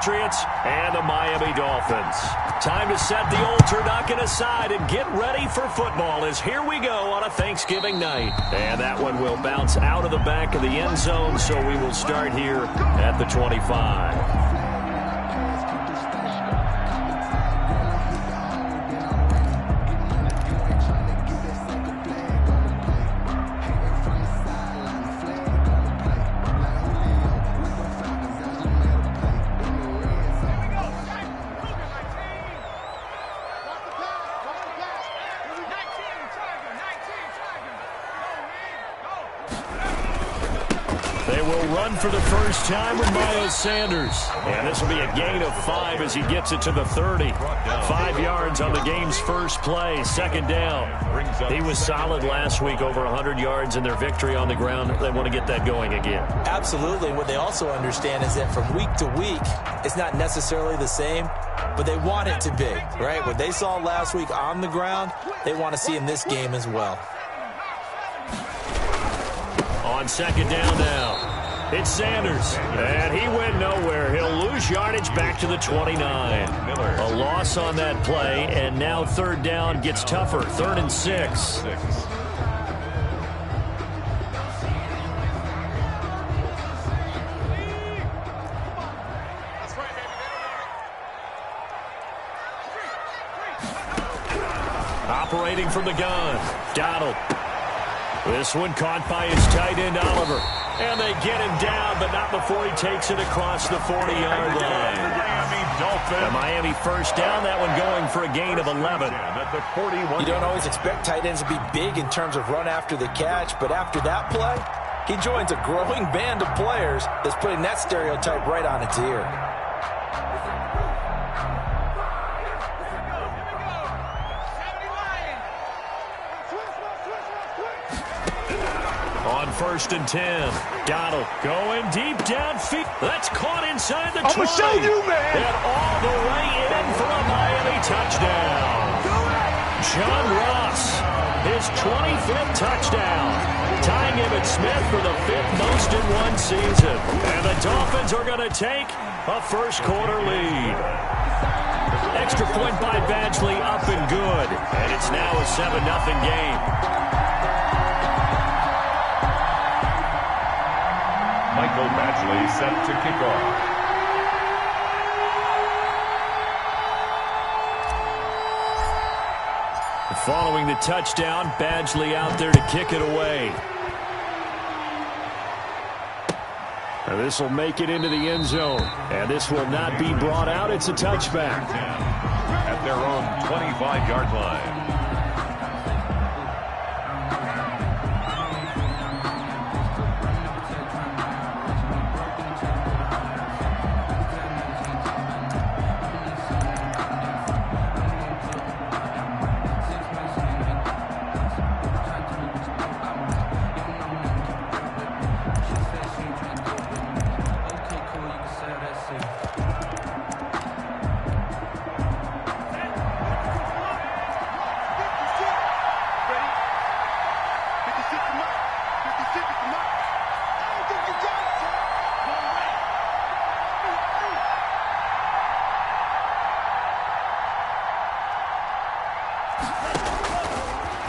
Patriots and the Miami Dolphins. Time to set the old turducken aside and get ready for football as here we go on a Thanksgiving night. And that one will bounce out of the back of the end zone, so we will start here at the 25. They will run for the first time with Miles Sanders. And this will be a gain of 5 as he gets it to the 30. 5 yards on the game's first play, second down. He was solid last week, over 100 yards in their victory on the ground. They want to get that going again. Absolutely. What they also understand is that from week to week, it's not necessarily the same, but they want it to be, right? What they saw last week on the ground, they want to see in this game as well. On second down now, it's Sanders, and he went nowhere. He'll lose yardage back to the 29. A loss on that play, and now third down gets tougher, 3rd and 6. Operating from the gun, Donald. This one caught by his tight end, Oliver. And they get him down, but not before he takes it across the 40-yard line. The Miami first down, that one going for a gain of 11. You don't always expect tight ends to be big in terms of run after the catch, but after that play, he joins a growing band of players that's putting that stereotype right on its ear. On 1st and 10, Donald going deep downfield. That's caught inside the 20. I'm going to show you, man. And all the way in for a Miami touchdown. John Ross, his 25th touchdown. Tying Emmitt Smith for the 5th most in one season. And the Dolphins are going to take a first-quarter lead. Extra point by Badgley up and good. And it's now a 7-0 game. Michael Badgley set to kick off. Following the touchdown, Badgley out there to kick it away. Now this will make it into the end zone. And this will not be brought out. It's a touchback. At their own 25-yard line.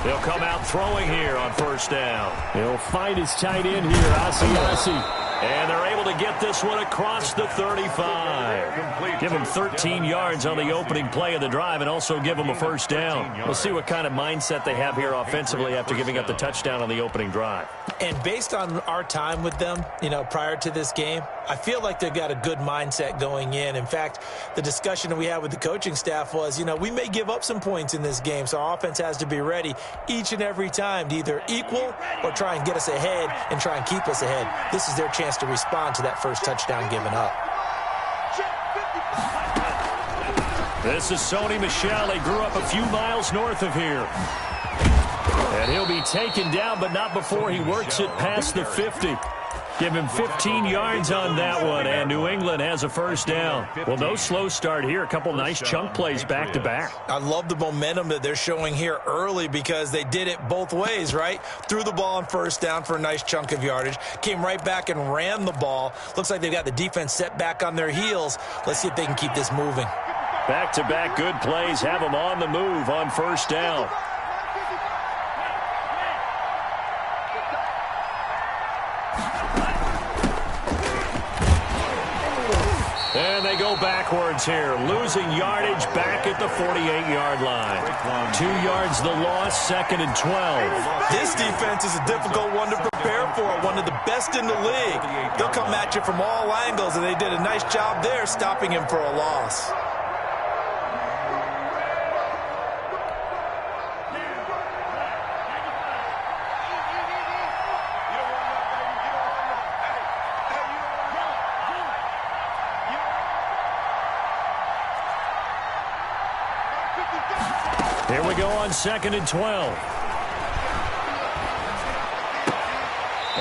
They'll come out throwing here on first down. He'll find his tight end here, Asiasi. And they're able to get this one across the 35. Give him 13 yards on the opening play of the drive and also give him a first down. We'll see what kind of mindset they have here offensively after giving up the touchdown on the opening drive. And based on our time with them, prior to this game, I feel like they've got a good mindset going in. In fact, the discussion that we had with the coaching staff was, we may give up some points in this game, so our offense has to be ready each and every time to either equal or try and get us ahead and try and keep us ahead. This is their chance to respond to that first touchdown given up. This is Sony Michel. He grew up a few miles north of here. And he'll be taken down, but not before he works it past the 50. Give him 15 yards on that one, and New England has a first down. Well, no slow start here. A couple nice chunk plays back-to-back. I love the momentum that they're showing here early because they did it both ways, right? Threw the ball on first down for a nice chunk of yardage, came right back and ran the ball. Looks like they've got the defense set back on their heels. Let's see if they can keep this moving. Back-to-back good plays have them on the move on first down. And they go backwards here, losing yardage back at the 48-yard line. 2 yards the loss, 2nd and 12. This defense is a difficult one to prepare for, one of the best in the league. They'll come at you from all angles, and they did a nice job there stopping him for a loss. Here we go on 2nd and 12.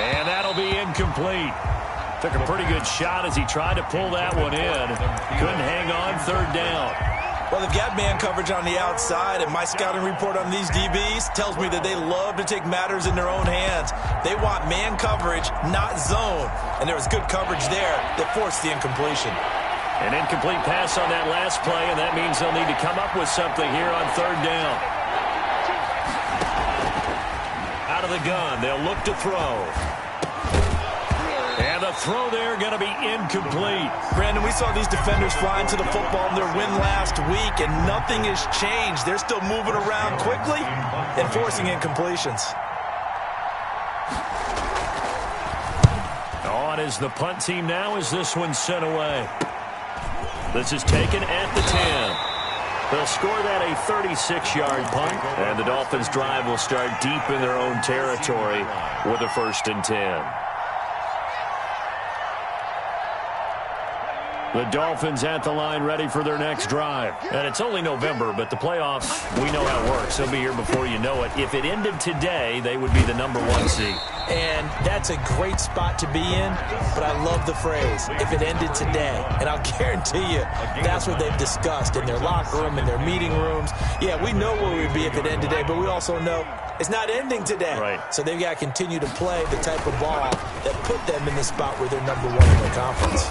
And that'll be incomplete. Took a pretty good shot as he tried to pull that one in. Couldn't hang on, 3rd down. Well, they've got man coverage on the outside, and my scouting report on these DBs tells me that they love to take matters in their own hands. They want man coverage, not zone. And there was good coverage there that forced the incompletion. An incomplete pass on that last play, and that means they'll need to come up with something here on 3rd down. Out of the gun, they'll look to throw. And the throw there going to be incomplete. Brandon, we saw these defenders flying to the football in their win last week, and nothing has changed. They're still moving around quickly and forcing incompletions. On is the punt team now as this one's sent away. This is taken at the 10. They'll score that a 36-yard punt, and the Dolphins' drive will start deep in their own territory with a 1st and 10. The Dolphins at the line ready for their next drive. And it's only November, but the playoffs, we know how it works. They'll be here before you know it. If it ended today, they would be the #1 seed. And that's a great spot to be in, but I love the phrase, if it ended today. And I'll guarantee you, that's what they've discussed in their locker room, in their meeting rooms. Yeah, we know where we'd be if it ended today, but we also know it's not ending today. Right. So they've got to continue to play the type of ball that put them in the spot where they're #1 in the conference.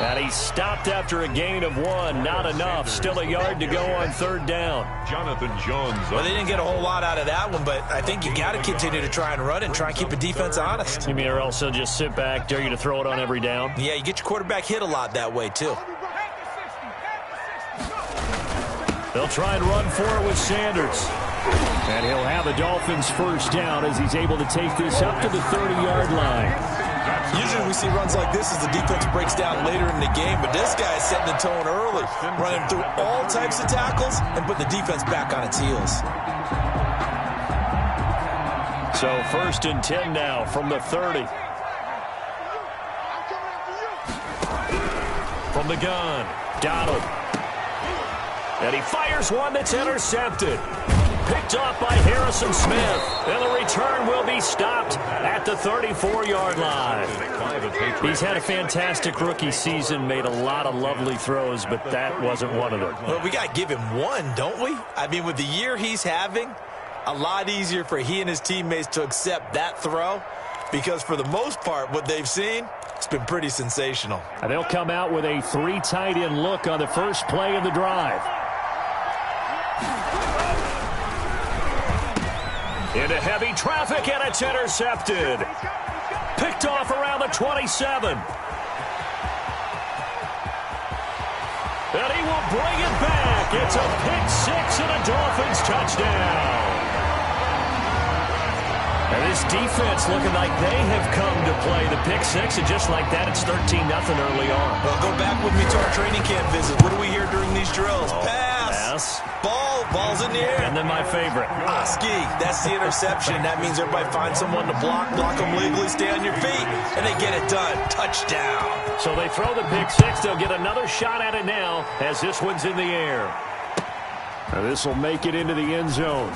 And he stopped after a gain of 1. Not enough. Still a yard to go on 3rd down. Jonathan Jones. Well, they didn't get a whole lot out of that one, but I think you got to continue to try and run and try and keep the defense honest. You mean or else they'll just sit back, dare you to throw it on every down? Yeah, you get your quarterback hit a lot that way, too. They'll try and run for it with Sanders. And he'll have the Dolphins' first down as he's able to take this up to the 30-yard line. Usually we see runs like this as the defense breaks down later in the game, but this guy is setting the tone early, running through all types of tackles and put the defense back on its heels. So 1st and 10 now from the 30. From the gun, Donald. And he fires one that's intercepted. Picked off by Harrison Smith. And the return will be stopped at the 34-yard line. He's had a fantastic rookie season, made a lot of lovely throws, but that wasn't one of them. Well, we got to give him one, don't we? I mean, with the year he's having, a lot easier for he and his teammates to accept that throw because for the most part, what they've seen, it's been pretty sensational. And they'll come out with a 3 tight end look on the first play of the drive. Into heavy traffic, and it's intercepted. Picked off around the 27. And he will bring it back. It's a pick 6 and a Dolphins touchdown. And this defense looking like they have come to play the pick 6, and just like that, it's 13-0 early on. Well, go back with me to our training camp visit. What do we hear during these drills? Pass. Ball's in the air. And then my favorite. Oski, that's the interception. That means everybody finds someone to block them legally, stay on your feet, and they get it done. Touchdown. So they throw the pick 6. They'll get another shot at it now as this one's in the air. Now this will make it into the end zone.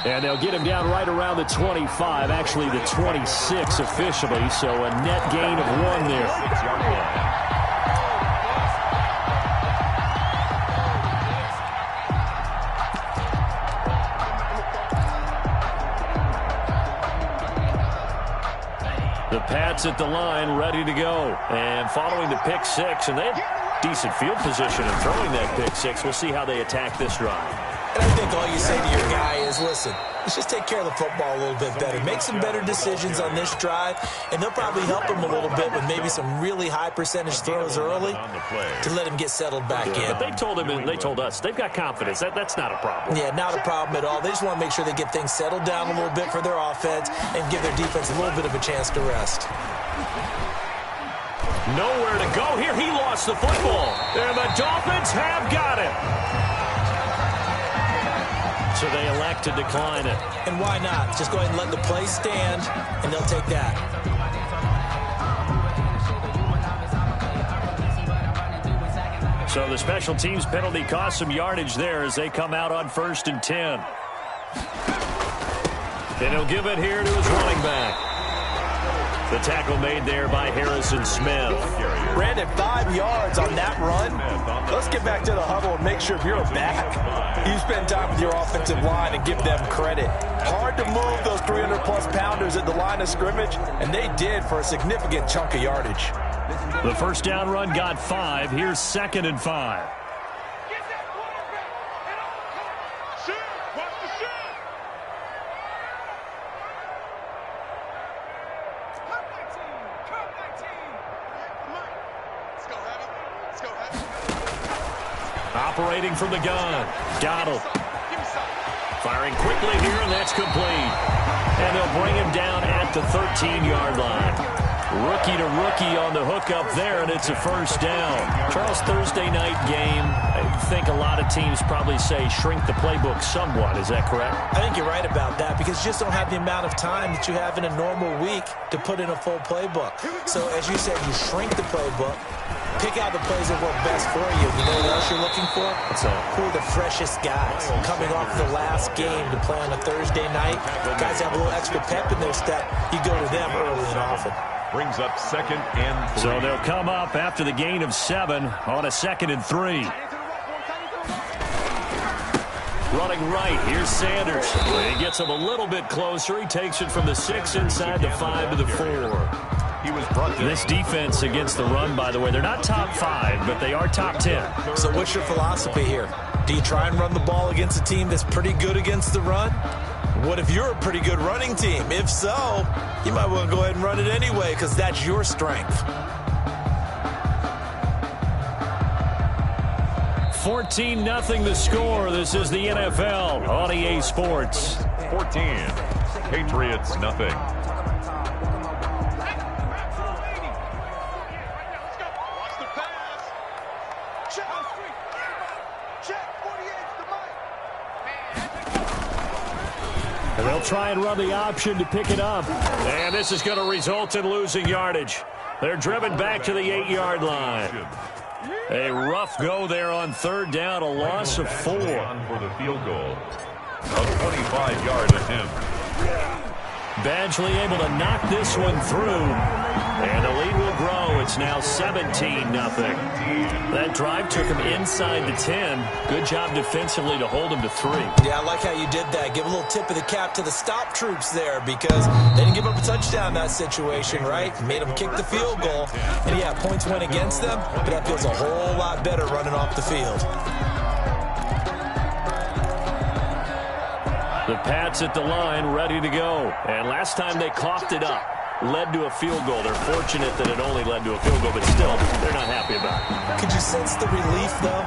And they'll get him down right around the 25, actually the 26 officially, so a net gain of 1 there. 6-yard line. The Pats at the line, ready to go. And following the pick 6, and they had decent field position in throwing that pick 6. We'll see how they attack this drive. And I think all you say to your guy is, listen, let's just take care of the football a little bit better. Make some better decisions on this drive, and they'll probably help him a little bit with maybe some really high percentage throws early to let him get settled back in. But they told him, and they told us, they've got confidence. That's not a problem. Yeah, not a problem at all. They just want to make sure they get things settled down a little bit for their offense and give their defense a little bit of a chance to rest. Nowhere to go here. He lost the football. And the Dolphins have got it. So they elect to decline it. And why not? Just go ahead and let the play stand, and they'll take that. So the special teams penalty cost some yardage there as they come out on 1st and 10. And he'll give it here to his running back. The tackle made there by Harrison Smith. Brandon, 5 yards on that run. Let's get back to the huddle and make sure you're back. You spend time with your offensive line and give them credit. Hard to move those 300-plus pounders at the line of scrimmage, and they did for a significant chunk of yardage. The first down run got 5. Here's 2nd and 5. Operating from the gun. Donald. Firing quickly here, and that's complete. And they'll bring him down at the 13-yard line. Rookie to rookie on the hook up there, and it's a first down. Charles, Thursday night game, I think a lot of teams probably say shrink the playbook somewhat. Is that correct? I think you're right about that because you just don't have the amount of time that you have in a normal week to put in a full playbook. So, as you said, you shrink the playbook. Pick out the plays that work best for you. You know what else you're looking for? Who are the freshest guys coming off the last game to play on a Thursday night? Guys have a little extra pep in their step. You go to them early and often. Brings up 2nd and 3. So they'll come up after the gain of 7 on a 2nd and 3. Running right, here's Sanders. He gets him a little bit closer. He takes it from the 6 inside the 5 to the 4. He was brought to this defense against the run, by the way, they're not top 5, but they are top 10. So what's your philosophy here? Do you try and run the ball against a team that's pretty good against the run? What if you're a pretty good running team? If so, you might want to go ahead and run it anyway because that's your strength. 14-0 the score. This is the NFL on EA Sports. 14. Patriots, nothing. And they'll try and run the option to pick it up. And this is going to result in losing yardage. They're driven back to the 8-yard line. A rough go there on 3rd down, a loss of 4. For the field goal. A 25-yard attempt. Badgley able to knock this one through. And the lead will grow. It's now 17-0. That drive took him inside the 10. Good job defensively to hold him to 3. Yeah, I like how you did that. Give a little tip of the cap to the stop troops there because they didn't give up a touchdown in that situation, right? Made them kick the field goal. And, yeah, points went against them, but that feels a whole lot better running off the field. The Pats at the line, ready to go. And last time they coughed it up. Led to a field goal. They're fortunate that it only led to a field goal, but still, they're not happy about it. Could you sense the relief, though,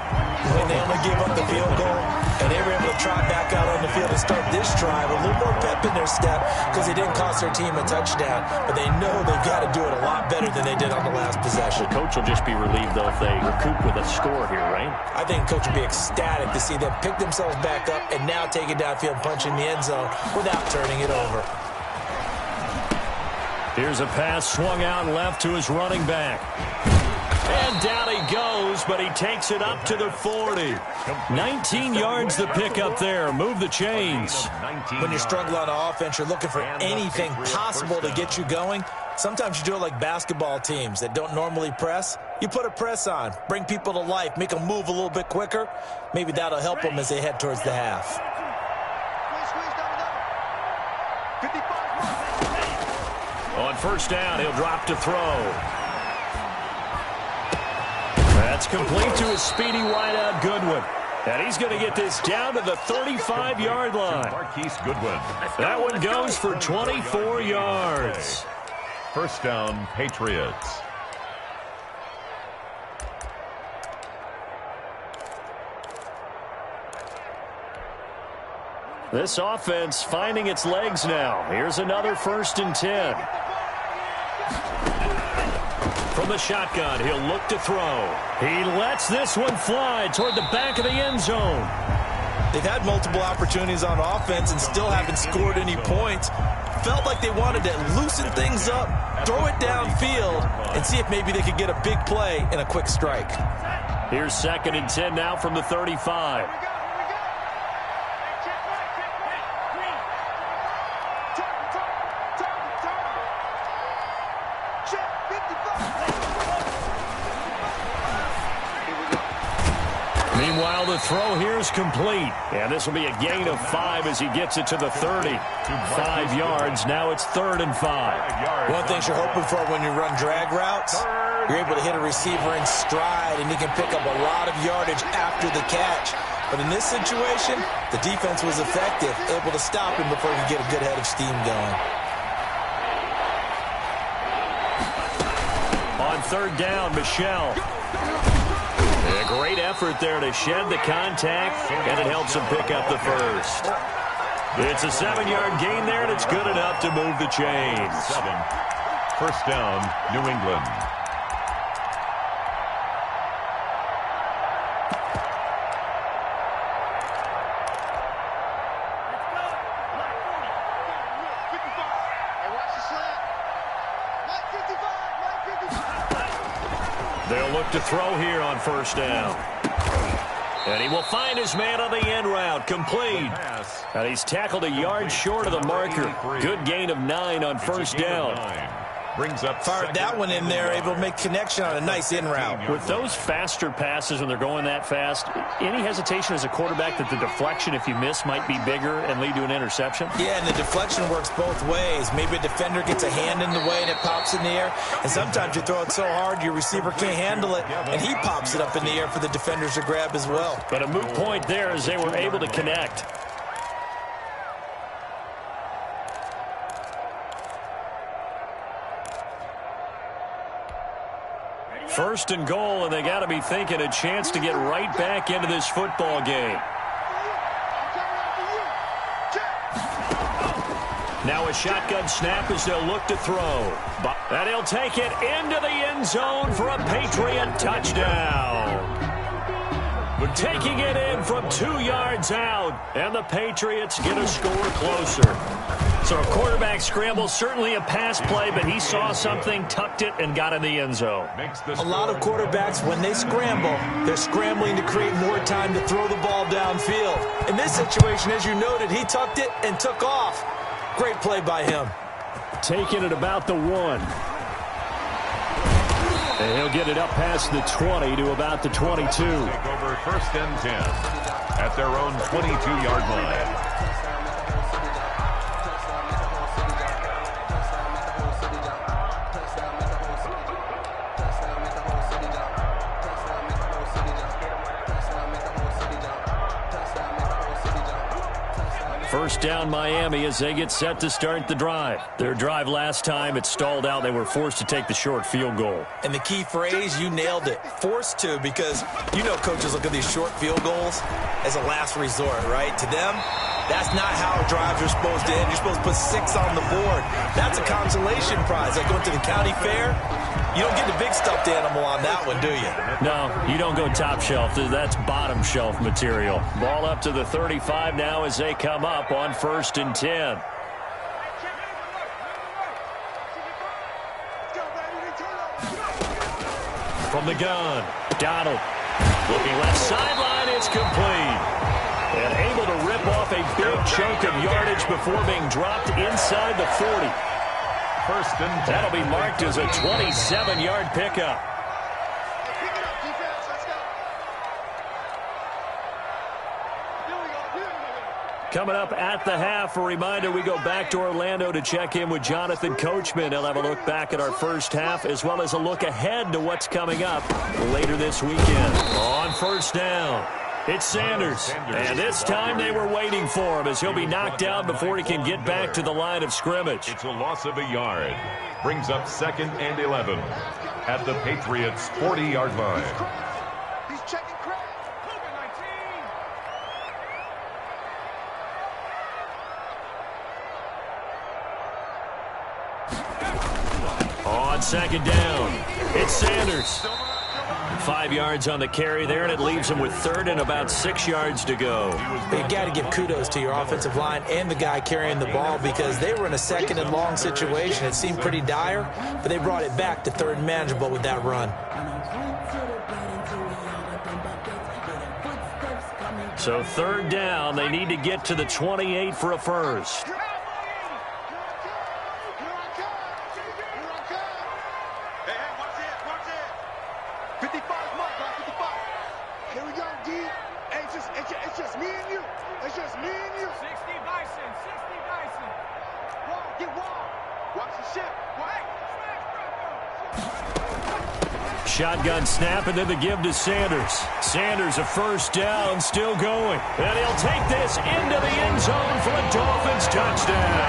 when they only gave up the field goal and they were able to trot back out on the field and start this drive, a little more pep in their step because they didn't cost their team a touchdown, but they know they've got to do it a lot better than they did on the last possession. The coach will just be relieved, though, if they recoup with a score here, right? I think coach will be ecstatic to see them pick themselves back up and now take it downfield, punch in the end zone without turning it over. Here's a pass swung out left to his running back. And down he goes goes, but he takes it up to the 40. 19 yards the pickup there. Move the chains. When you struggle on offense, you're looking for anything possible to get you going. Sometimes you do it like basketball teams that don't normally press. You put a press on, bring people to life, make them move a little bit quicker. Maybe that'll help them as they head towards the half. On first down, he'll drop to throw. That's complete to his speedy wideout, Goodwin. And he's going to get this down to the 35-yard line. That one goes for 24 yards. First down, Patriots. This offense finding its legs now. Here's another 1st and 10. From the shotgun, he'll look to throw. He lets this one fly toward the back of the end zone. They've had multiple opportunities on offense and still haven't scored any points. Felt like they wanted to loosen things up, throw it downfield, and see if maybe they could get a big play and a quick strike. Here's 2nd and 10 now from the 35. Meanwhile, the throw here is complete. And this will be a gain of 5 as he gets it to the 30. 5 yards. Now it's 3rd and 5. One thing you're hoping for when you run drag routes, you're able to hit a receiver in stride, and he can pick up a lot of yardage after the catch. But in this situation, the defense was effective, able to stop him before he could get a good head of steam going. On 3rd down, Michel. A great effort there to shed the contact, and it helps him pick up the first. It's a 7-yard gain there, and it's good enough to move the chains. 7. First down, New England. They'll look to throw here on 1st down. And he will find his man on the end route, complete. And he's tackled a yard short of the marker. Good gain of 9 on 1st down. Brings up fired that one in there, able to make connection on a nice in route. With those faster passes when they're going that fast, any hesitation as a quarterback that the deflection, if you miss, might be bigger and lead to an interception? Yeah, and the deflection works both ways. Maybe a defender gets a hand in the way and it pops in the air. And sometimes you throw it so hard your receiver can't handle it, and he pops it up in the air for the defenders to grab as well. But a moot point there as they were able to connect. First and goal, and they got to be thinking a chance to get right back into this football game. Now a shotgun snap as they'll look to throw. And he'll take it into the end zone for a Patriot touchdown. Taking it in from 2 yards out, and the Patriots get a score closer. So a quarterback scramble, certainly a pass play, but he saw something, tucked it, and got in the end zone. A lot of quarterbacks, when they scramble, they're scrambling to create more time to throw the ball downfield. In this situation, as you noted, he tucked it and took off. Great play by him. Taking it about the 1. And he'll get it up past the 20 to about the 22. Take over 1st and 10 at their own 22-yard line. First down Miami as they get set to start the drive. Their drive last time, it stalled out. They were forced to take the short field goal. And the key phrase, you nailed it. Forced to, because you know coaches look at these short field goals as a last resort, right? To them, that's not how drives are supposed to end. You're supposed to put 6 on the board. That's a consolation prize. Like going to the county fair, you don't get the big stuffed animal on that one, do you? No, you don't go top shelf. That's bottom shelf material. Ball up to the 35 now as they come up on 1st and 10. From the gun, Donald. Looking left sideline, it's complete. And able to rip off a big chunk of yardage before being dropped inside the 40. First and 10. That'll be marked as a 27-yard pickup. Coming up at the half, a reminder, we go back to Orlando to check in with Jonathan Coachman. He'll have a look back at our first half as well as a look ahead to what's coming up later this weekend. On first down, it's Sanders. And this time they were waiting for him as he'll be knocked down before he can get back to the line of scrimmage. It's a loss of a yard. Brings up 2nd and 11 at the Patriots' 40-yard line. On second down, it's Sanders. 5 yards on the carry there, and it leaves him with 3rd and about 6 yards to go. You got to give kudos to your offensive line and the guy carrying the ball because they were in a 2nd and long situation. It seemed pretty dire, but they brought it back to 3rd and manageable with that run. So 3rd down, they need to get to the 28 for a first. Shotgun snap, and then the give to Sanders. Sanders, a first down, still going. And he'll take this into the end zone for a Dolphins touchdown.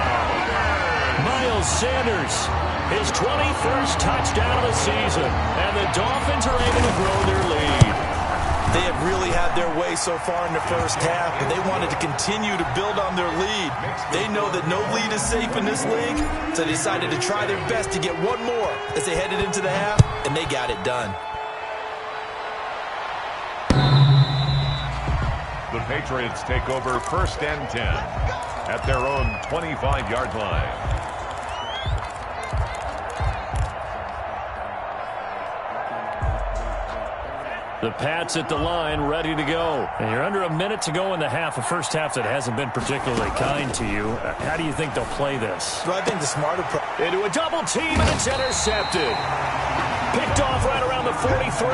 Miles Sanders, his 21st touchdown of the season. And the Dolphins are able to grow their lead. They have really had their way so far in the first half, but they wanted to continue to build on their lead. They know that no lead is safe in this league, so they decided to try their best to get one more as they headed into the half, and they got it done. The Patriots take over 1st and 10 at their own 25-yard line. The Pats at the line, ready to go. And you're under a minute to go in the half, a first half that hasn't been particularly kind to you. How do you think they'll play this? Well, I think the smart approach. Into a double team, and it's intercepted. Picked off right around the 43.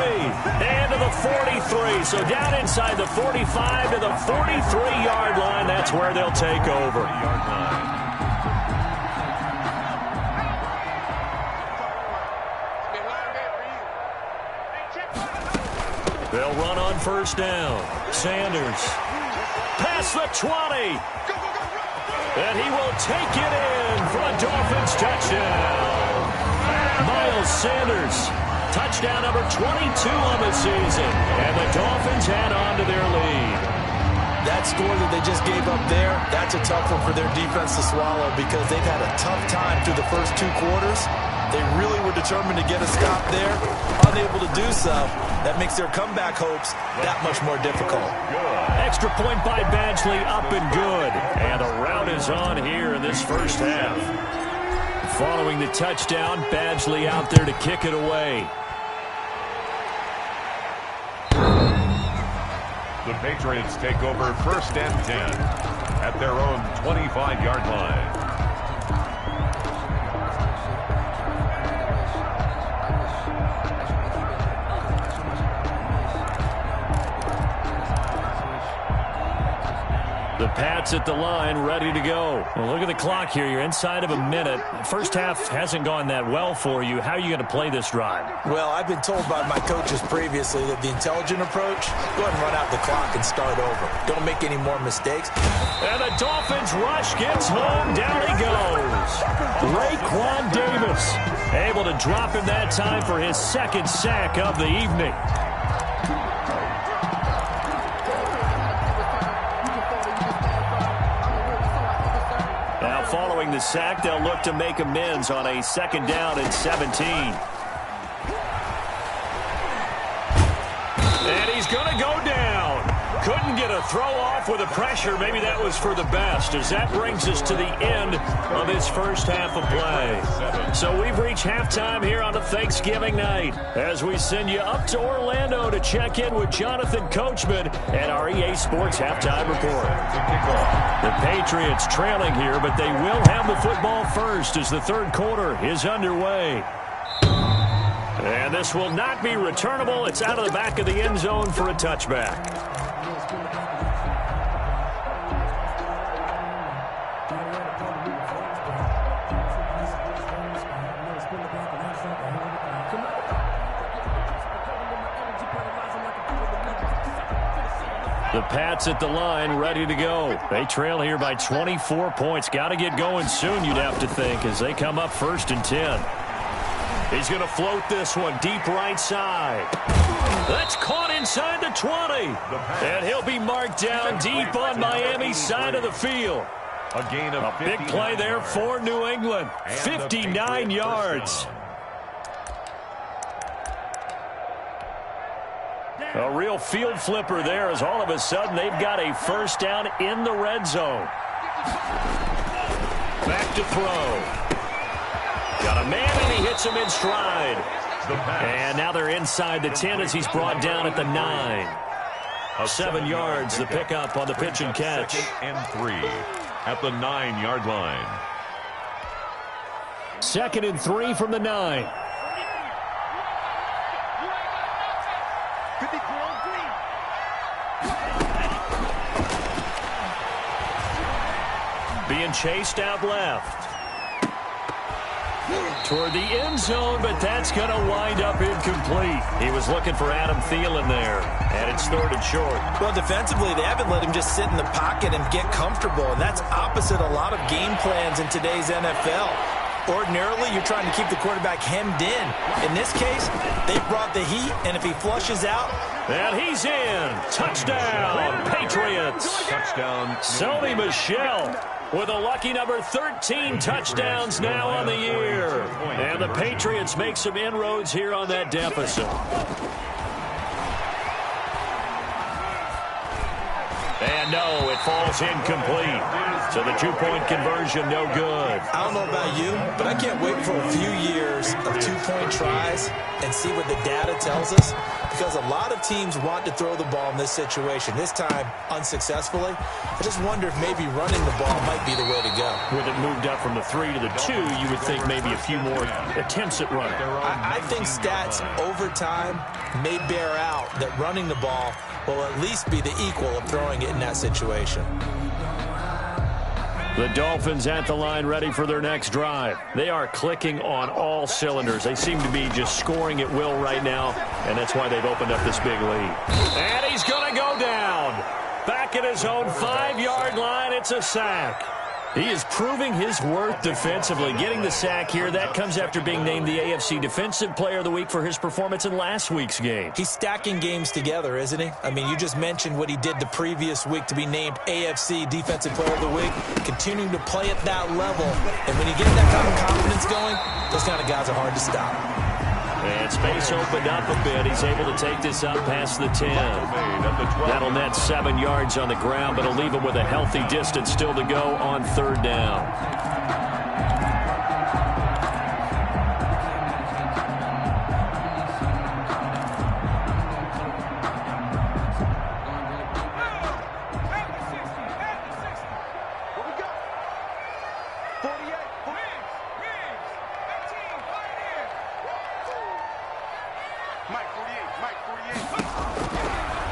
And to the 43. So down inside the 45 to the 43-yard line. That's where they'll take over. They'll run on first down. Sanders. Past the 20. And he will take it in for a Dolphins touchdown. Miles Sanders. Touchdown number 22 on the season. And the Dolphins add on to their lead. That score that they just gave up there, that's a tough one for their defense to swallow because they've had a tough time through the first 2 quarters. They really were determined to get a stop there. Unable to do so. That makes their comeback hopes that much more difficult. Extra point by Badgley, up and good. And a rout is on here in this first half. Following the touchdown, Badgley out there to kick it away. The Patriots take over 1st and 10 at their own 25-yard line. The Pats at the line, ready to go. Well, look at the clock here. You're inside of a minute. First half hasn't gone that well for you. How are you going to play this drive? Well, I've been told by my coaches previously that the intelligent approach, go ahead and run out the clock and start over. Don't make any more mistakes. And the Dolphins rush gets home. Down he goes. KeonDaBest's able to drop him that time for his 2nd sack of the evening. Following the sack, they'll look to make amends on a 2nd down and 17. And he's going to go down. Couldn't get a throw off with the pressure. Maybe that was for the best, as that brings us to the end of this first half of play. So we've reached halftime here on a Thanksgiving night as we send you up to Orlando to check in with Jonathan Coachman and our EA Sports Halftime Report. The Patriots trailing here, but they will have the football first as the third quarter is underway. And this will not be returnable. It's out of the back of the end zone for a touchback. The Pats at the line, ready to go. They trail here by 24 points. Got to get going soon, you'd have to think, as they come up 1st and 10. He's going to float this one deep right side. That's caught inside the 20. And he'll be marked down deep on Miami's side of the field. A gain of a big play there for New England. 59 yards. A real field flipper there, as all of a sudden they've got a first down in the red zone. Back to throw. Got a man, and he hits him in stride. And now they're inside the 10 as he's brought down at the 9. 7 yards, the pickup on the pitch and catch. 2nd and 3 at the 9-yard line. 2nd and 3 from the 9. Being chased out left. Toward the end zone, but that's going to wind up incomplete. He was looking for Adam Thielen there, and it's 3rd and short. Well, defensively, they haven't let him just sit in the pocket and get comfortable, and that's opposite a lot of game plans in today's NFL. Ordinarily, you're trying to keep the quarterback hemmed in. In this case, they brought the heat, and if he flushes out... And he's in. Touchdown, Patriots. Touchdown, Sony Michel with a lucky number 13 touchdowns now on the year. And the Patriots make some inroads here on that deficit. And no, it falls incomplete. So the 2-point conversion, no good. I don't know about you, but I can't wait for a few years of 2-point tries and see what the data tells us, because a lot of teams want to throw the ball in this situation. This time, unsuccessfully. I just wonder if maybe running the ball might be the way to go. With it moved up from the 3 to the 2, you would think maybe a few more attempts at running. I think stats over time may bear out that running the ball will at least be the equal of throwing it in that situation. The Dolphins at the line, ready for their next drive. They are clicking on all cylinders. They seem to be just scoring at will right now, and that's why they've opened up this big lead. And he's going to go down. Back at his own 5-yard line, it's a sack. He is proving his worth defensively. Getting the sack here, that comes after being named the AFC Defensive Player of the Week for his performance in last week's game. He's stacking games together, isn't he? I mean, you just mentioned what he did the previous week to be named AFC Defensive Player of the Week, continuing to play at that level. And when you get that kind of confidence going, those kind of guys are hard to stop. And space opened up a bit. He's able to take this up past the 10. That'll net 7 yards on the ground, but it'll leave him with a healthy distance still to go on 3rd down.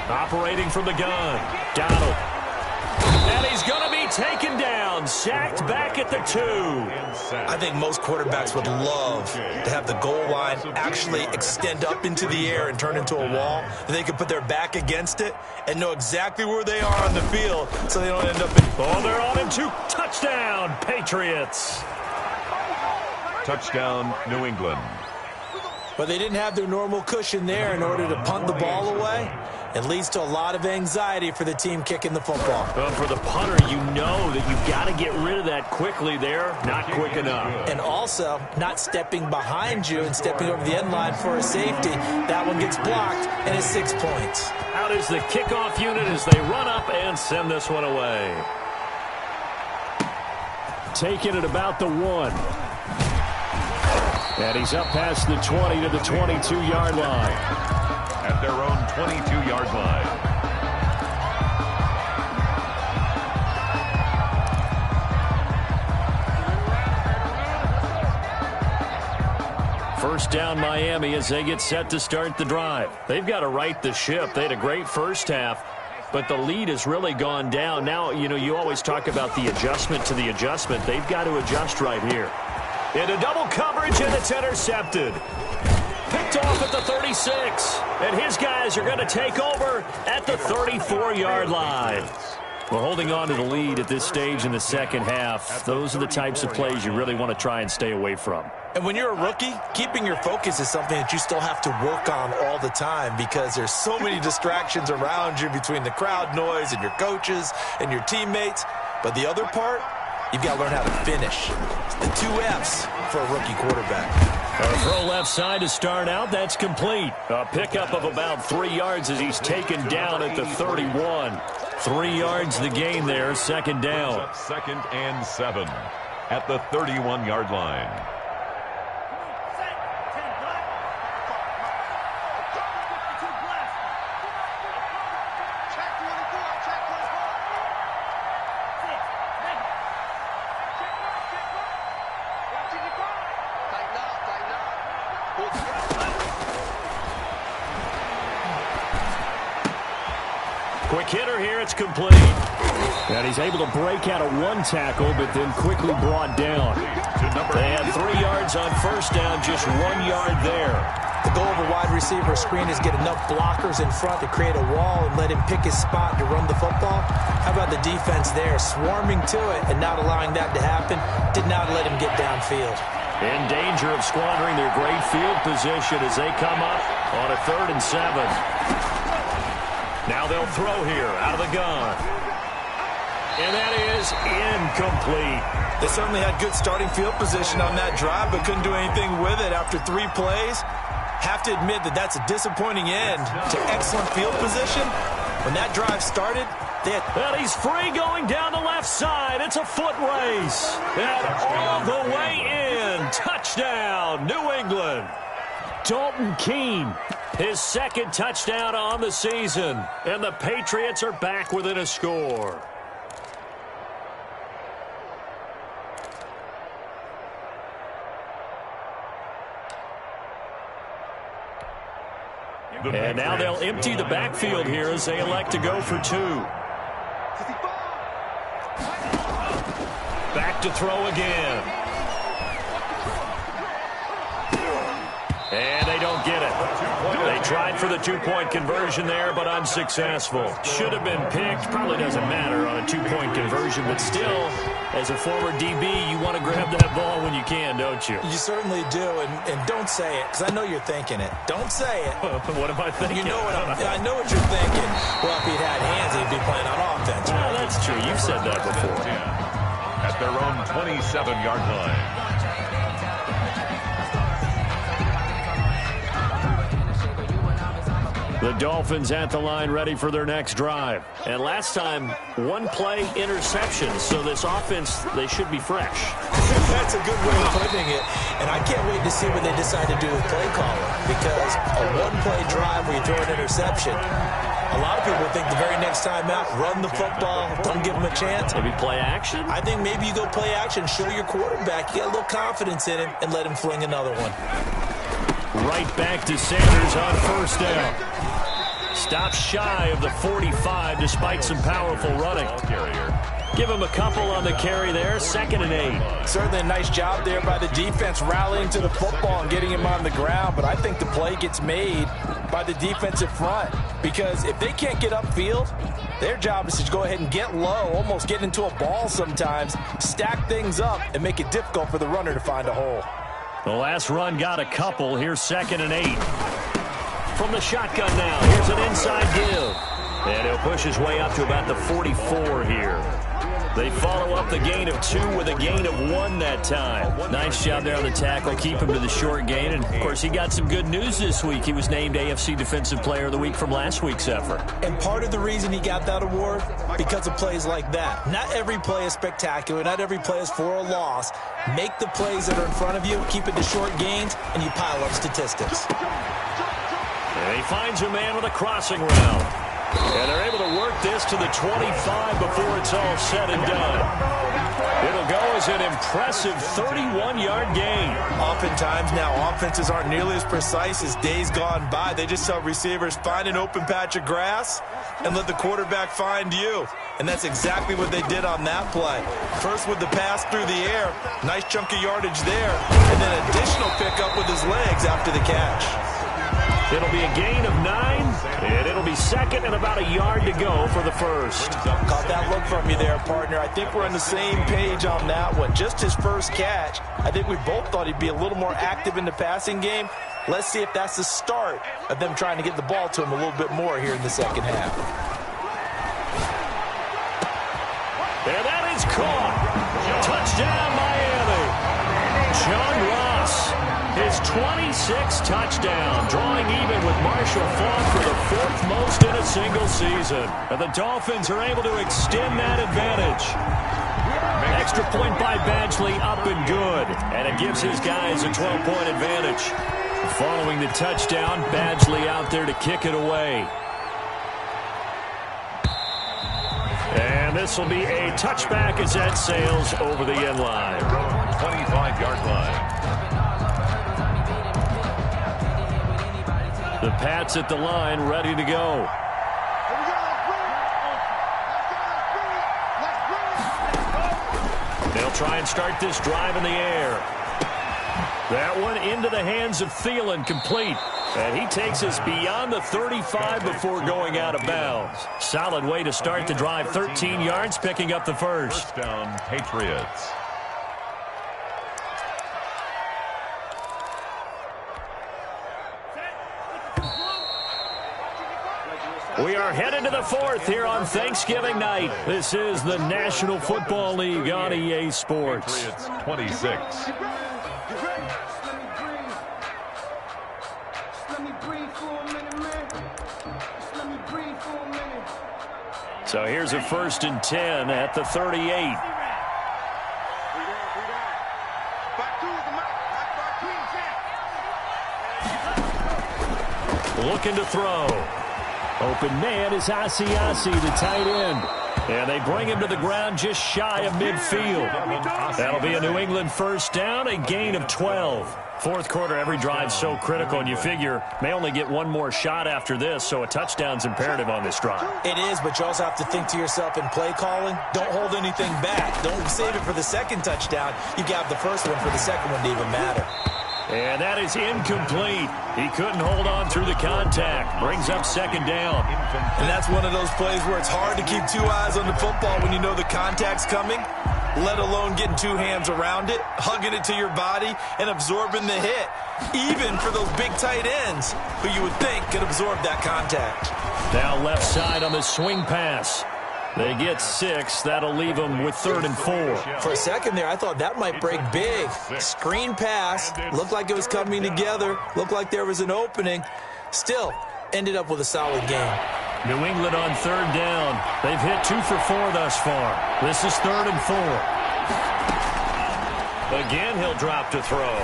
Operating from the gun, Donald. And he's going to be taken down, sacked back at the 2. I think most quarterbacks would love to have the goal line actually extend up into the air and turn into a wall. They could put their back against it and know exactly where they are on the field so they don't end up in... Oh, they're on him too. Touchdown, Patriots. Touchdown, New England. But they didn't have their normal cushion there in order to punt the ball away. It leads to a lot of anxiety for the team kicking the football. Well, for the punter, you know that you've got to get rid of that quickly there. Not quick enough. And also, not stepping behind you and stepping over the end line for a safety. That one one gets blocked, and it's 6 points. Out is the kickoff unit as they run up and send this one away. Taking it about the 1. And he's up past the 20 to the 22-yard line. At their own 22-yard line. First down Miami as they get set to start the drive. They've got to right the ship. They had a great first half, but the lead has really gone down. Now, you always talk about the adjustment to the adjustment. They've got to adjust right here. Into double coverage, and it's intercepted. Picked off at the 36, and his guys are going to take over at the 34-yard line. We're holding on to the lead at this stage in the second half. Those are the types of plays you really want to try and stay away from. And when you're a rookie, keeping your focus is something that you still have to work on all the time because there's so many distractions around you between the crowd noise and your coaches and your teammates. But the other part, you've got to learn how to finish. The 2 F's for a rookie quarterback. A throw left side to start out. That's complete. A pickup of about 3 yards as he's taken down at the 31. 3 yards the gain there, second down. Second and 7 at the 31-yard line. Quick hitter here, it's complete. And he's able to break out of 1 tackle, but then quickly brought down. They had 3 yards on first down, just 1 yard there. The goal of a wide receiver screen is get enough blockers in front to create a wall and let him pick his spot to run the football. How about the defense there, swarming to it and not allowing that to happen? Did not let him get downfield. In danger of squandering their great field position as they come up on a 3rd and 7. Now they'll throw here out of the gun. And that is incomplete. They certainly had good starting field position on that drive, but couldn't do anything with it after 3 plays. Have to admit that that's a disappointing end to excellent field position. When that drive started, they had... And he's free going down the left side. It's a foot race. And all the way in. Touchdown, New England. Dalton Keene, his 2nd touchdown on the season. And the Patriots are back within a score. And now they'll empty the backfield here as they elect to go for 2. Back to throw again. And they don't get it. They tried for the 2-point conversion there, but unsuccessful. Should have been picked. Probably doesn't matter on a 2-point conversion, but still, as a former DB, you want to grab that ball when you can, don't you? You certainly do, and don't say it, because I know you're thinking it. Don't say it. What am I thinking? You know what I know what you're thinking. Well, if he'd had hands, he'd be playing on offense. Well, that's true. You've said that before. At their own 27-yard line. The Dolphins at the line ready for their next drive. And last time, 1-play interception. So this offense, they should be fresh. That's a good way of putting it. And I can't wait to see what they decide to do with play calling. Because a 1-play drive where you throw an interception, a lot of people think the very next time out, run the football, don't give them a chance. Maybe play action? I think maybe you go play action, show your quarterback, you get a little confidence in him, and let him fling another one. Right back to Sanders on first down. Stops shy of the 45 despite some powerful running. Give him a couple on the carry there, 2nd and 8. Certainly a nice job there by the defense rallying to the football and getting him on the ground, but I think the play gets made by the defensive front because if they can't get upfield, their job is to go ahead and get low, almost get into a ball sometimes, stack things up, and make it difficult for the runner to find a hole. The last run got a couple. Here's 2nd and 8. From the shotgun now, here's an inside give. And he'll push his way up to about the 44 here. They follow up the gain of 2 with a gain of 1 that time. Nice job there on the tackle. Keep him to the short gain. And, of course, he got some good news this week. He was named AFC Defensive Player of the Week from last week's effort. And part of the reason he got that award, because of plays like that. Not every play is spectacular. Not every play is for a loss. Make the plays that are in front of you, keep it to short gains, and you pile up statistics. And he finds a man with a crossing route. And they're able to work this to the 25 before it's all said and done. It'll go as an impressive 31-yard gain. Oftentimes now, offenses aren't nearly as precise as days gone by. They just tell receivers, find an open patch of grass and let the quarterback find you. And that's exactly what they did on that play. First with the pass through the air, nice chunk of yardage there, and then additional pickup with his legs after the catch. It'll be a gain of 9, and it'll be second and about a yard to go for the first. Caught that look from you there, partner. I think we're on the same page on that one. Just his first catch. I think we both thought he'd be a little more active in the passing game. Let's see if that's the start of them trying to get the ball to him a little bit more here in the second half. And that is caught. Touchdown, Miami. John Ross, his 26th touchdown, drawing even with Marshall Faulk for the 4th most in a single season. And the Dolphins are able to extend that advantage. Extra point by Badgley, up and good. And it gives his guys a 12-point advantage. Following the touchdown, Badgley out there to kick it away. And this will be a touchback as that sails over the end line. 25-yard line. The Pats at the line, ready to go. They'll try and start this drive in the air. That one into the hands of Thielen, complete. And he takes us beyond the 35 before going out of bounds. Solid way to start the drive. 13 yards, picking up the first. First down, Patriots. We are headed to the 4th here on Thanksgiving night. This is the National Football League on EA Sports. Patriots 26. So here's a 1st and 10 at the 38. Looking to throw. Open man is Asiasi, the tight end. And they bring him to the ground just shy of midfield. That'll be a New England first down, a gain of 12. Fourth quarter, every drive so critical, and you figure may only get one more shot after this, so a touchdown's imperative on this drive. It is, but you also have to think to yourself in play calling, don't hold anything back. Don't save it for the second touchdown. You got the first one for the second one to even matter. And that is incomplete. He couldn't hold on through the contact. Brings up second down. And that's one of those plays where it's hard to keep 2 eyes on the football when you know the contact's coming, let alone getting 2 hands around it, hugging it to your body, and absorbing the hit, even for those big tight ends who you would think could absorb that contact. Now left side on the swing pass. They get 6. That'll leave them with 3rd and 4. For a second there, I thought that might break big. Screen pass. Looked like it was coming together. Looked like there was an opening. Still, ended up with a solid game. New England on 3rd down. They've hit 2 for 4 thus far. This is 3rd and 4. Again, he'll drop to throw.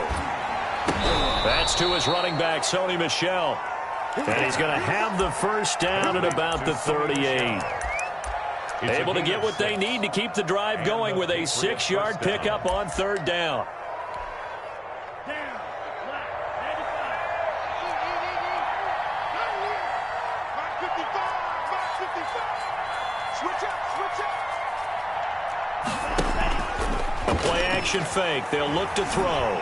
That's to his running back, Sony Michel. And he's going to have the first down at about the 38. Able to get what they need to keep the drive going with a 6-yard pickup on 3rd down. A play-action fake. They'll look to throw.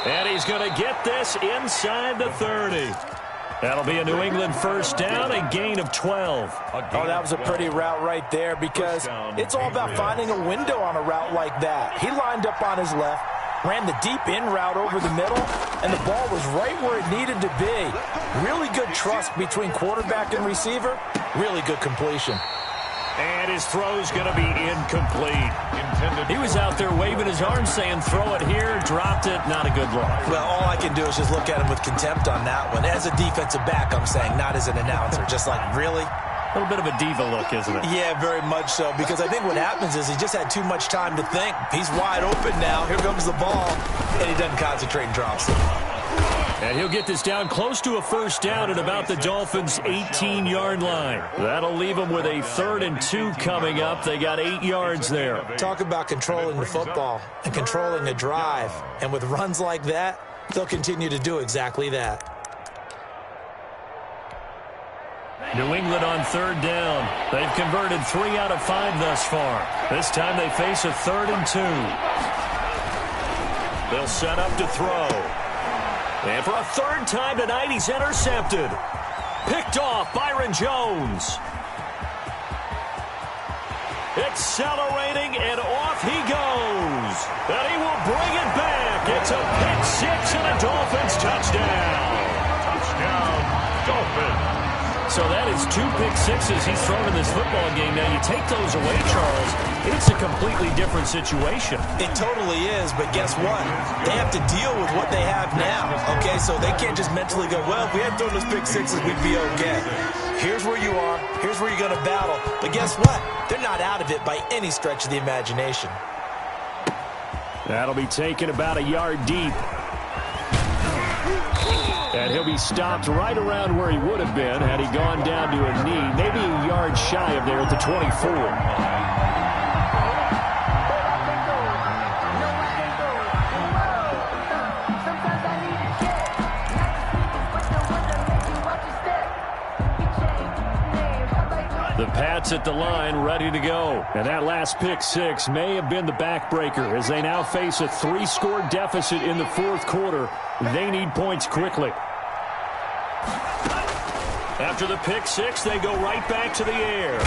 And he's going to get this inside the 30. That'll be a New England first down, a gain of 12. Oh, that was a pretty route right there because it's all about finding a window on a route like that. He lined up on his left, ran the deep in route over the middle, and the ball was right where it needed to be. Really good trust between quarterback and receiver. Really good completion. And his throw's going to be incomplete. He was out there waving his arms saying, throw it here, dropped it, not a good look. Well, all I can do is just look at him with contempt on that one. As a defensive back, I'm saying, not as an announcer. Just like, really? A little bit of a diva look, isn't it? Yeah, very much so, because I think what happens is he just had too much time to think. He's wide open now. Here comes the ball, and he doesn't concentrate and drops it. And he'll get this down close to a first down at about the Dolphins' 18-yard line. That'll leave them with a 3rd and 2 coming up. They got 8 yards there. Talk about controlling the football and controlling a drive. And with runs like that, they'll continue to do exactly that. New England on 3rd down. They've converted 3 out of 5 thus far. This time they face a 3rd and 2. They'll set up to throw. And for a 3rd time tonight, he's intercepted. Picked off Byron Jones. Accelerating, and off he goes. And he will bring it back. It's a pick 6 and a Dolphins touchdown. Touchdown, Dolphins. So that is 2 pick sixes he's thrown in this football game. Now, you take those away, Charles, it's a completely different situation. It totally is, but guess what? They have to deal with what they have now, okay? So they can't just mentally go, well, if we had thrown those pick sixes, we'd be okay. Here's where you are. Here's where you're going to battle. But guess what? They're not out of it by any stretch of the imagination. That'll be taken about a yard deep. And he'll be stopped right around where he would have been had he gone down to a knee, maybe a yard shy of there at the 24. The Pats at the line, ready to go. And that last pick 6 may have been the backbreaker as they now face a 3-score deficit in the 4th quarter. They need points quickly. After the pick 6, they go right back to the air.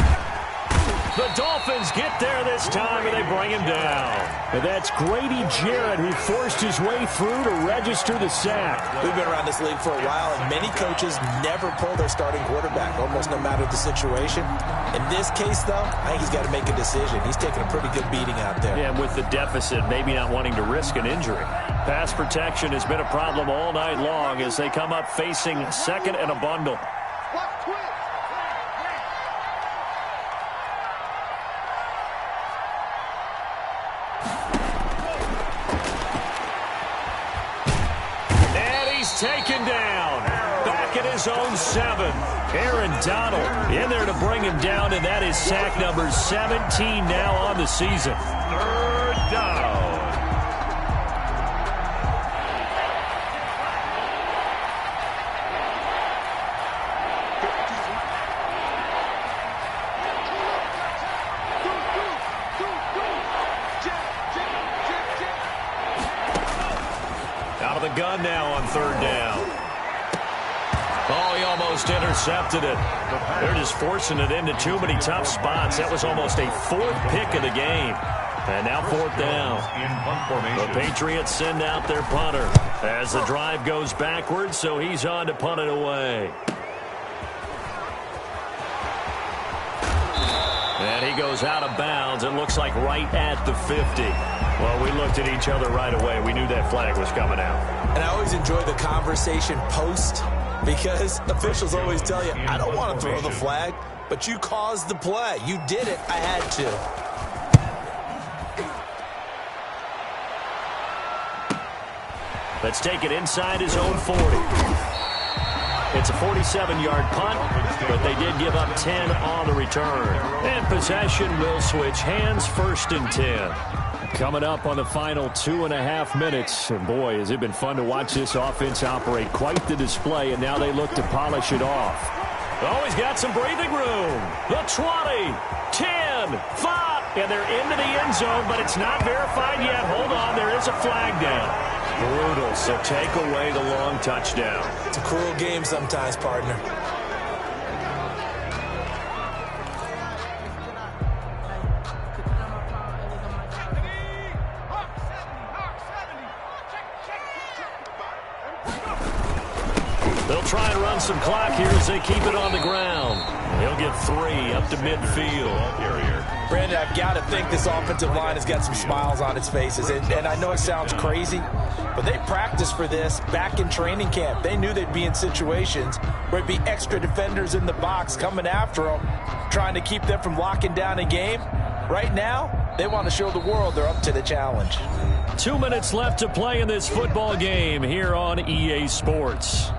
The Dolphins get there this time, and they bring him down. And that's Grady Jarrett who forced his way through to register the sack. We've been around this league for a while, and many coaches never pull their starting quarterback, almost no matter the situation. In this case, though, I think he's got to make a decision. He's taking a pretty good beating out there. Yeah, and with the deficit, maybe not wanting to risk an injury. Pass protection has been a problem all night long as they come up facing 2nd and a bundle. Taken down. Back at his own 7. Aaron Donald in there to bring him down, and that is sack number 17 now on the season. 3rd down. Out of the gun now on 3rd down. Oh, he almost intercepted it. They're just forcing it into too many tough spots. That was almost a 4th pick of the game. And now 4th down. The Patriots send out their punter as the drive goes backwards, so he's on to punt it away. And he goes out of bounds. It looks like right at the 50. Well, we looked at each other right away. We knew that flag was coming out. And I always enjoy the conversation post because officials always tell you, I don't want to throw the flag, but you caused the play. You did it. I had to. Let's take it inside his own 40. It's a 47-yard punt, but they did give up 10 on the return. And possession will switch hands, 1st and 10. Coming up on the final 2.5 minutes. And boy, has it been fun to watch this offense operate. Quite the display, and now they look to polish it off. Oh, he's got some breathing room. The 20, 10, 5, and they're into the end zone, but it's not verified yet. Hold on, there is a flag down. Brutal, so take away the long touchdown. It's a cruel game sometimes, partner. They'll try and run some clock here as they keep it on the ground. He'll get 3 up to midfield. Brandon, I've got to think this offensive line has got some smiles on its faces. And I know it sounds crazy, but they practiced for this back in training camp. They knew they'd be in situations where it'd be extra defenders in the box coming after them, trying to keep them from locking down a game. Right now, they want to show the world they're up to the challenge. 2 minutes left to play in this football game here on EA Sports.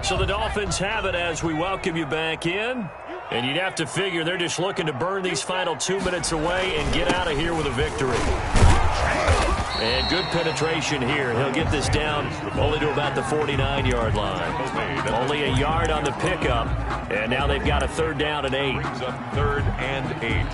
So the Dolphins have it as we welcome you back in. And you'd have to figure they're just looking to burn these final 2 minutes away and get out of here with a victory. And good penetration here. He'll get this down only to about the 49-yard line. Only a yard on the pickup. And now they've got a 3rd down and 8. Brings up 3rd and 8.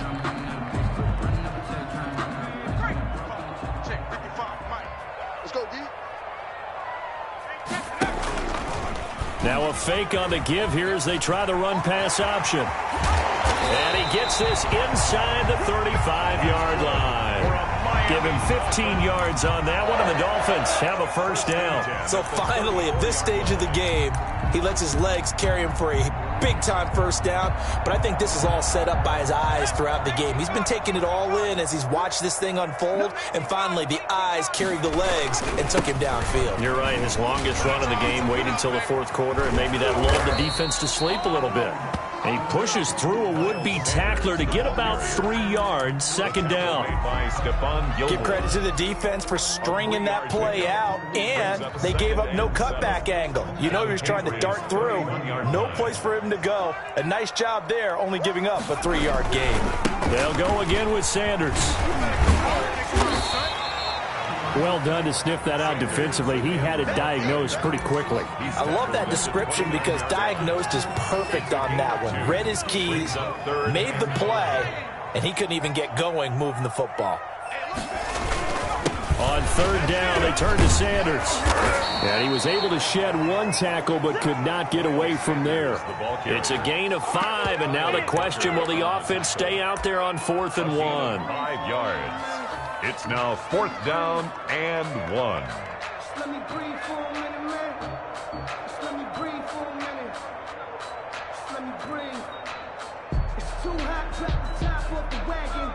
Now a fake on the give here as they try the run-pass option. And he gets this inside the 35-yard line. Give him 15 yards on that one, and the Dolphins have a 1st down. So finally, at this stage of the game, he lets his legs carry him for a big-time 1st down. But I think this is all set up by his eyes throughout the game. He's been taking it all in as he's watched this thing unfold. And finally, the eyes carried the legs and took him downfield. You're right. His longest run of the game waited until the 4th quarter, and maybe that lulled the defense to sleep a little bit. And he pushes through a would-be tackler to get about 3 yards, 2nd down. Give credit to the defense for stringing that play out, and they gave up no cutback angle. You know he was trying to dart through. No place for him to go. A nice job there, only giving up a 3-yard gain. They'll go again with Sanders. Well done to sniff that out defensively. He had it diagnosed pretty quickly. I love that description because diagnosed is perfect on that one. Read his keys, made the play, and he couldn't even get going moving the football. On 3rd down, they turn to Sanders. And he was able to shed 1 tackle but could not get away from there. It's a gain of 5, and now the question, will the offense stay out there on 4th and 1? 5 yards. It's now 4th down and 1. Let me breathe for a minute, man. Just let me breathe for a minute. Just let me breathe. It's too hot, drop the top off the wagon.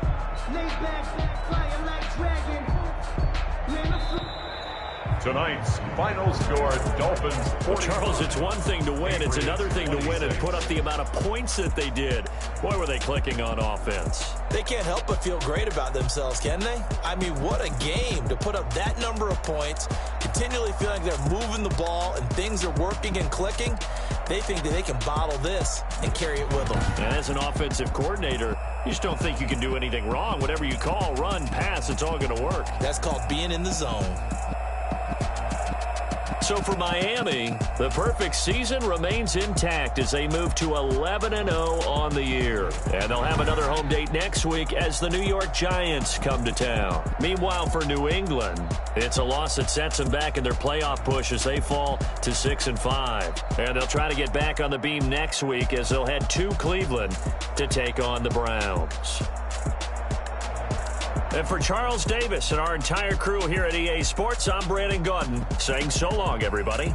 Lay back, flying like dragon. Man, Tonight's final score, Dolphins 40. Charles, it's one thing to win. It's another thing to win and put up the amount of points that they did. Boy, were they clicking on offense. They can't help but feel great about themselves, can they? I mean, what a game to put up that number of points, continually feeling like they're moving the ball and things are working and clicking. They think that they can bottle this and carry it with them. And as an offensive coordinator, you just don't think you can do anything wrong. Whatever you call, run, pass, it's all going to work. That's called being in the zone. So for Miami, the perfect season remains intact as they move to 11-0 on the year. And they'll have another home date next week as the New York Giants come to town. Meanwhile, for New England, it's a loss that sets them back in their playoff push as they fall to 6-5. And they'll try to get back on the beam next week as they'll head to Cleveland to take on the Browns. And for Charles Davis and our entire crew here at EA Sports, I'm Brandon Gordon saying so long, everybody.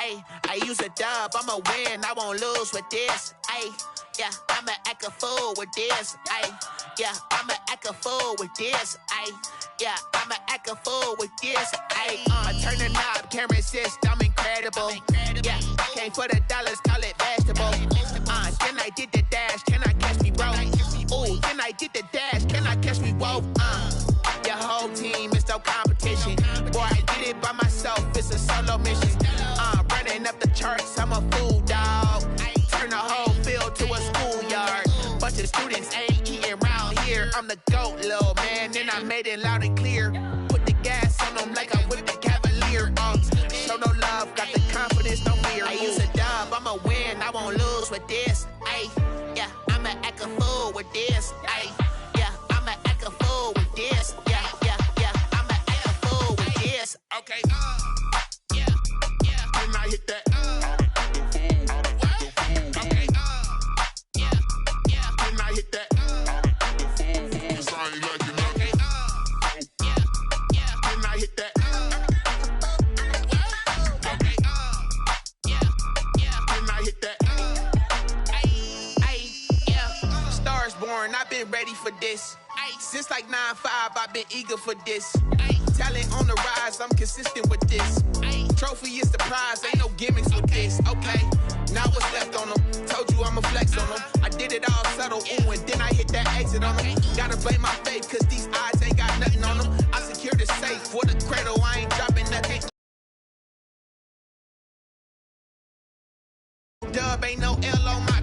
Ayy, I use a dub, I'ma win, I won't lose with this. Ayy, yeah, I'ma act a fool with this. Ayy, yeah, I'ma act a fool with this. Ayy, yeah, I'ma act a fool with this. Ayy, I turn the knob, can't resist, I'm incredible. Yeah, came for the dollars, call it vegetable. Then I did the dash, can I catch me, bro? Ooh, then I did the dash, can I catch me, whoa? Your whole team is no competition. Boy, I did it by myself, it's a solo mission. Running up the charts, I'm a fool, dog. Turn the whole field to a schoolyard. Bunch of students ain't eating round here. I'm the GOAT, little man, and I made it loud and clear. Put the gas on them like I'm with the Cavalier. Show no love, got the confidence, no fear. I use a dub, I'ma win, I won't lose with this. Ay, yeah, I'ma act a fool with this. Ay, yeah, I'ma act a fool with this. Yeah, yeah, yeah, I'ma act a fool with this. Okay, yeah, yeah, when I hit that. Okay, yeah, yeah, when I hit that. I've been ready for this. Since like 9-5, I've been eager for this. Talent on the rise, I'm consistent with this. Trophy is the prize, ain't no gimmicks with this. Okay, now what's left on them? Told you I'ma flex on them. I did it all subtle, ooh, and then I hit that exit on them. Gotta blame my faith, cause these eyes ain't got nothing on them. I secured the safe for the cradle, I ain't dropping nothing. Dub ain't no L on my